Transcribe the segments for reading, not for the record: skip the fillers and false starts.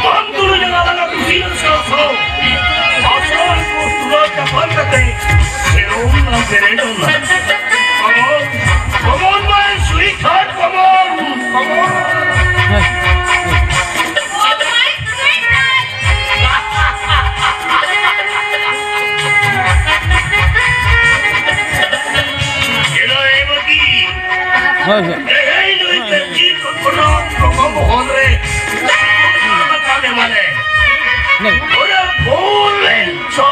Mantul dengan anak kecil sosok. Asal kurang dapat kata. Serum nak beredon. Come on, my sweetheart, come on. Hey, no es el chico, como hombre. Una polenta.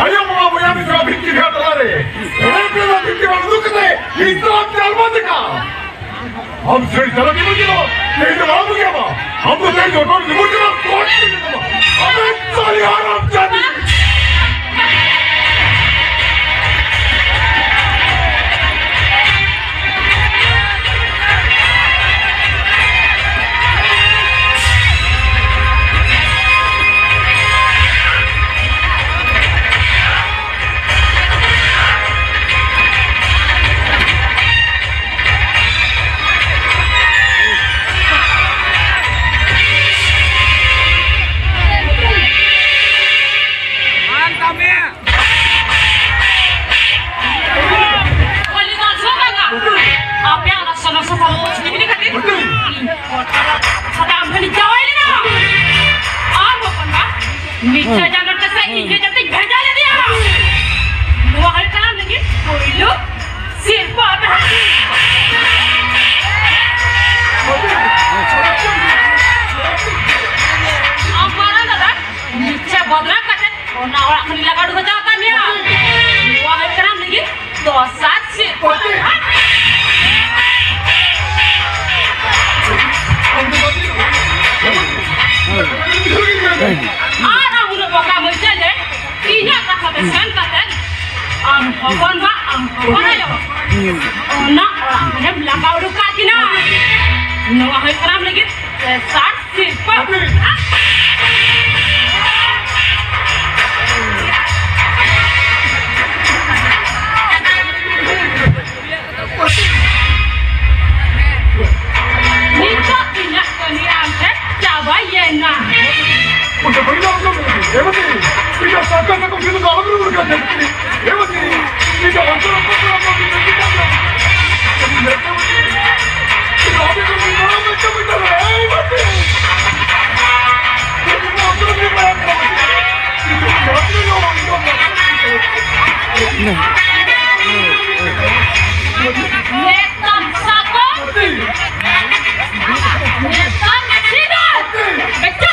अयो मामा भैया मित्रा भिक्की खाता रे April भिक्की वाला दुख दे इस्लाम चलमत का हम से चला के मुझे ये तो बाबू क्या बा हम तो नहीं जो मुझे ना कोट हमें सारी आराम चाहिए नीचे जाकर कैसे इनके जब तक भेजा ले दिया वो हर काम लगे कोई लोग सिर पर आप मारा दादा नीचे बदला करते और ना और अपनी लगा डूब जाता नहीं वो हर काम लगे तो साथ से am phone ba am phone ayo ona ora hem laka udu katina no hay karam lagi start sirpa nito ina kani amte chaba yena मुझे बड़ी बात कर ये बता ये साका का कुछ तो गालों में उड़ गया ये बता ये जो हम तो नहीं करना ये गाड़ी को नहीं मारो मैं क्या बोलता है ये बता ये हम तो नहीं मारना ये गाड़ी को ये तम साको ये तम सीधा बच्चे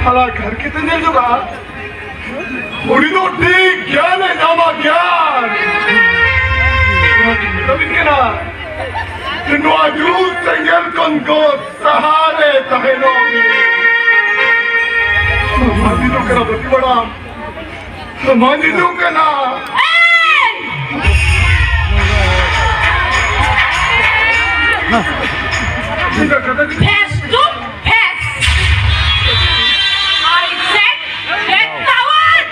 खाला घर के तंजे जुगा उड़ी तो ठीक ज्ञान है नामा ज्ञान Nua ju sengen kon go sahare taheno mandi no kara bati bada mandi no kana Pass, don't pass. I said, get coward.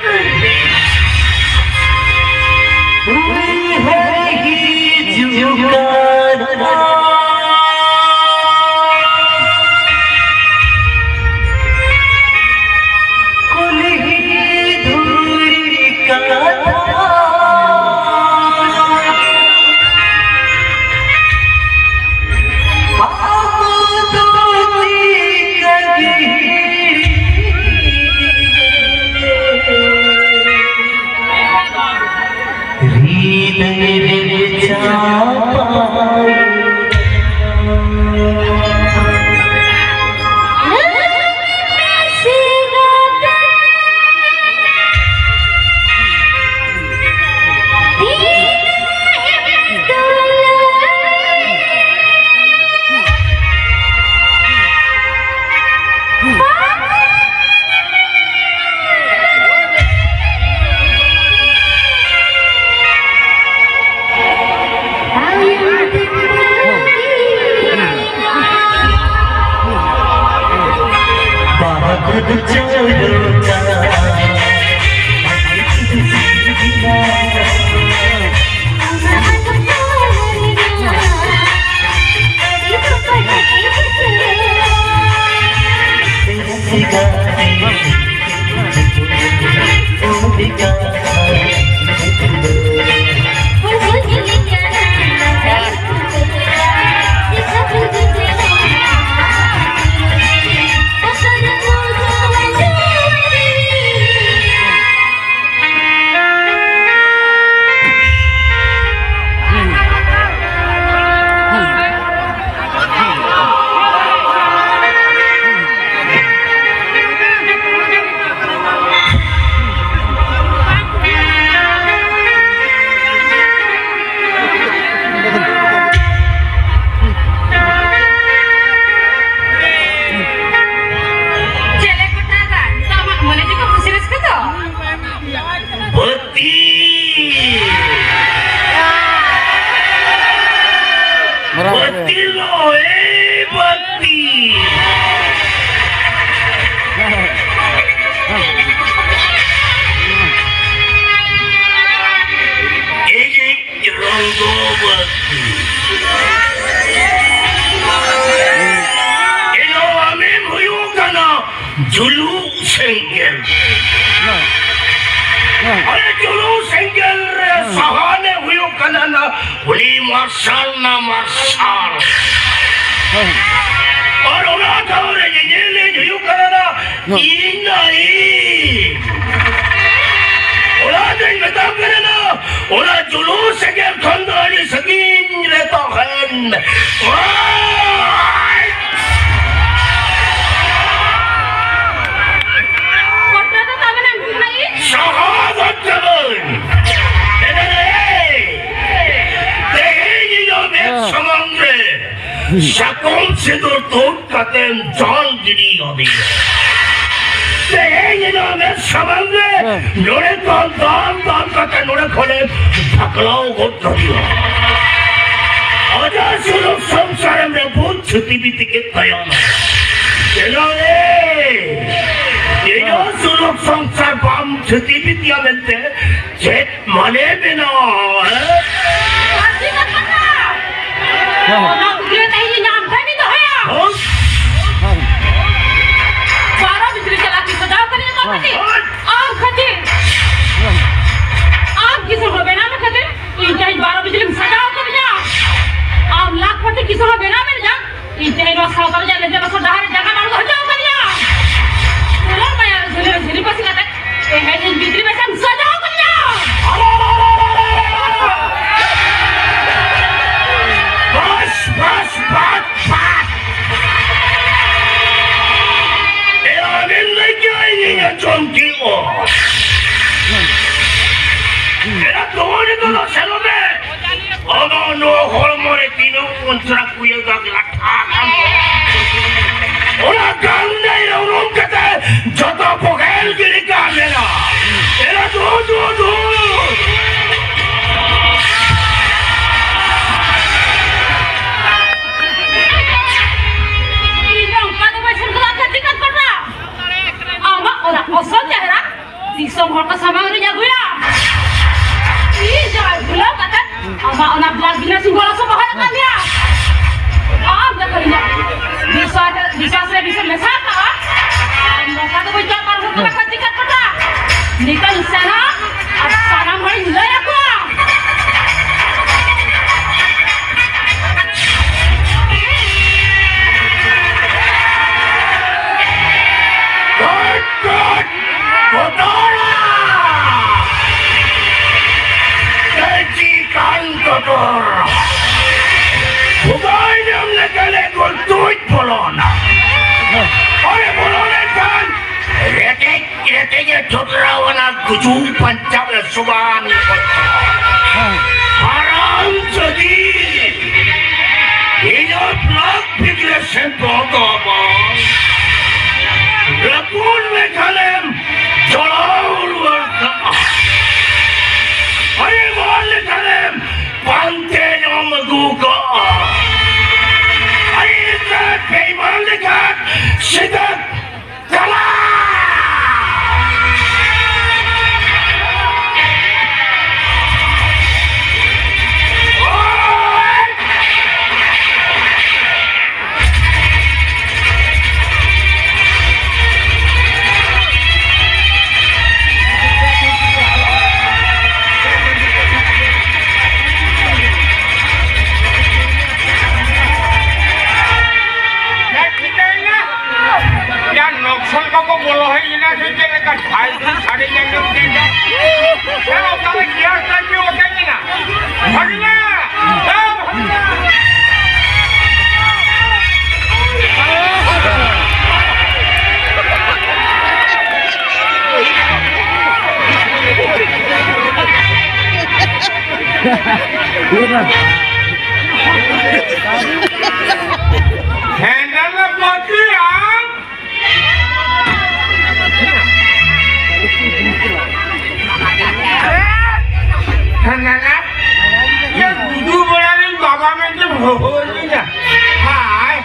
Era todo el mundo se lo ve. Oh no, no, unsura kuya gaglatakan mo. Wala kang nairoon ka tayo, joto po kayo gilikan nila. Pero do. Inang kanuman sirkulat sa tikat ko na. Ama orang kosong cahara. Disong hor kasama niya guya. Jangan bilang kata. Ama anak bilang bina singgola semua kanya. Dah kalinya. Bisa mesaka. Anda kata bocah baru kena tikat ko na. Nikah sana. Asana mulai nilai aku. Good! Kotora! Kejikan kotor! Bukan yang nagkalegol tuwid polona! Oye polona kan! Retik tutrawan ang kujung pancap na subahan ni kotor! Haram jadi! Ingat lang bigla sento gabang! Lakun mekalem jolol warta. Aye mal kalem pante no maguga. Aye ka paymal ka sidat kala. Handle the body, Handle yang dulu berani bapa macam hoholnya. Hai.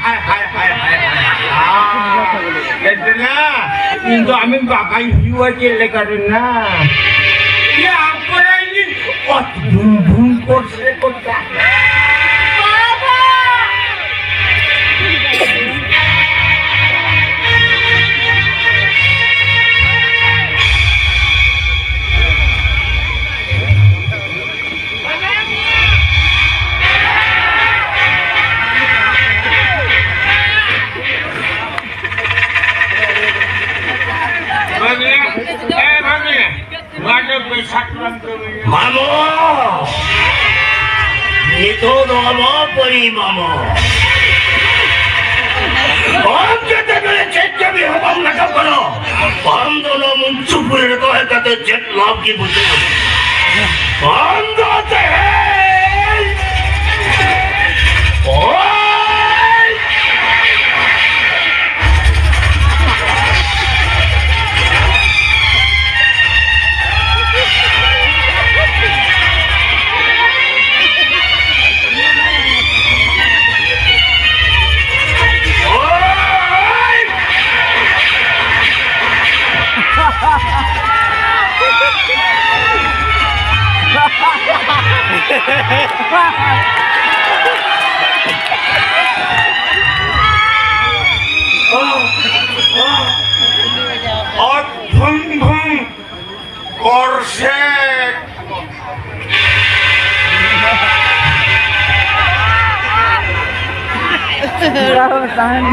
Kedena, itu amin bapa hiu aja lekarna. Ya apa ini? Ot bum korse kota. Mamo! Ito mo pari mamo. Om kita kena cek kami habang nakapano. Om dono muncul itu kata jet lab ki butuh. Om dote. Oi! Korsek. Tahan.